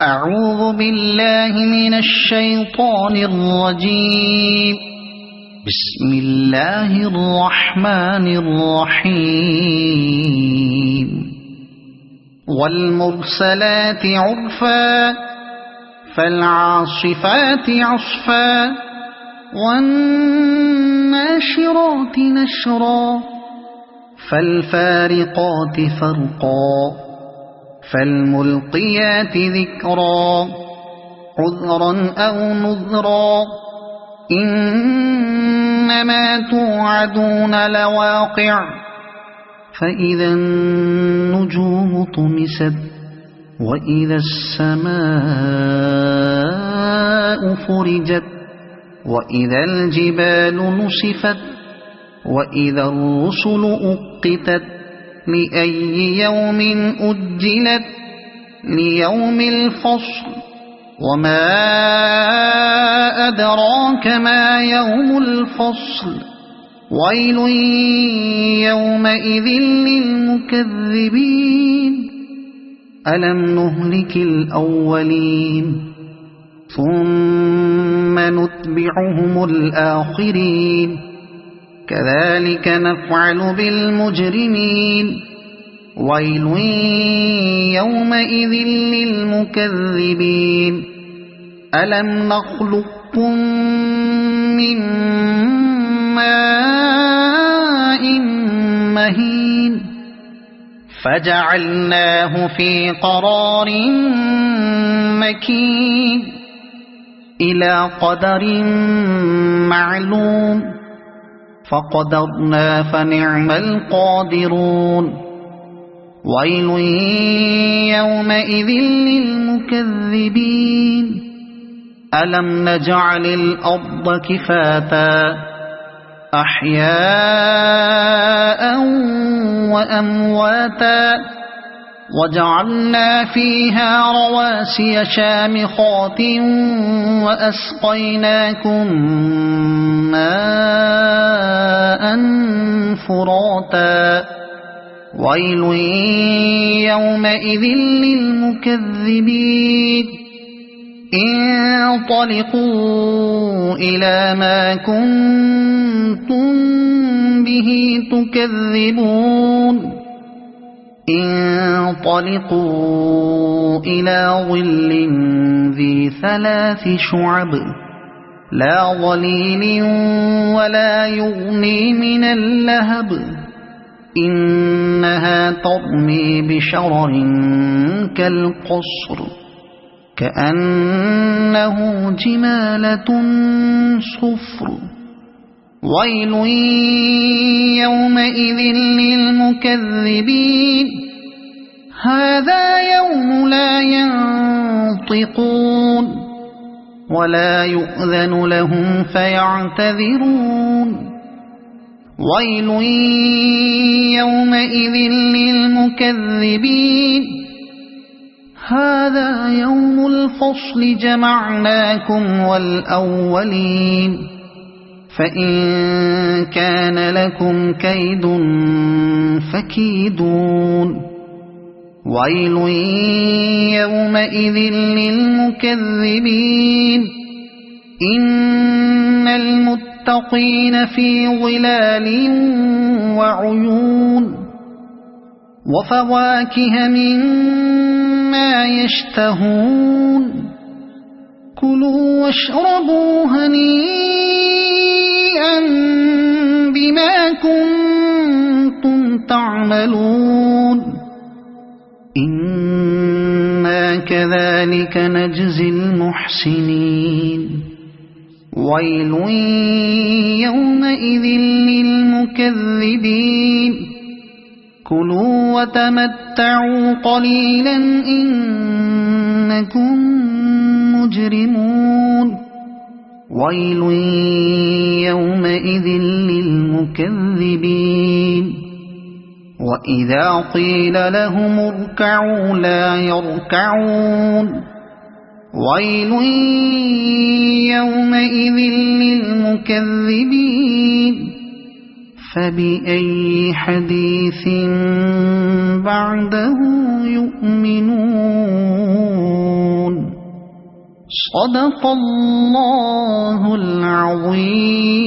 أعوذ بالله من الشيطان الرجيم. بسم الله الرحمن الرحيم. والمرسلات عرفا فالعاصفات عصفا والناشرات نشرا فالفارقات فرقا فالملقيات ذكرا عذرا أو نذرا إنما توعدون لواقع فإذا النجوم طمست وإذا السماء فرجت وإذا الجبال نسفت وإذا الرسل أقتت لأي يوم أجلت ليوم الفصل وما أدراك ما يوم الفصل ويل يومئذ للمكذبين ألم نهلك الأولين ثم نتبعهم الآخرين كذلك نفعل بالمجرمين ويل يومئذ للمكذبين ألم نخلقكم من ماء مهين فجعلناه في قرار مكين إلى قدر معلوم فقدرنا فنعم القادرون ويل يومئذ للمكذبين ألم نجعل الأرض كفاتا أحياء وأمواتا وجعلنا فيها رواسي شامخات وأسقيناكم ماء فراتا ويل يومئذ للمكذبين انطلقوا إلى ما كنتم به تكذبون انطلقوا إلى ظل ذي 3 شعب لا ظليل ولا يغني من اللهب إنها ترمي بشرر كالقصر كأنه جمالة صفر ويل يومئذ للمكذبين هذا يوم لا ينطقون ولا يؤذن لهم فيعتذرون ويل يومئذ للمكذبين هذا يوم الفصل جمعناكم والأولين فإن كان لكم كيد فكيدون ويل يومئذ للمكذبين إن المتقين في ظلال وعيون وفواكه مما يشتهون كلوا واشربوا هنيئا بما كنتم تعملون إنا كذلك نجزي المحسنين ويل يومئذ للمكذبين كلوا وتمتعوا قليلا إنكم مجرمون ويل يومئذ للمكذبين وإذا قيل لهم اركعوا لا يركعون ويل يومئذ للمكذبين فبأي حديث بعده يؤمنون صدق الله العظيم.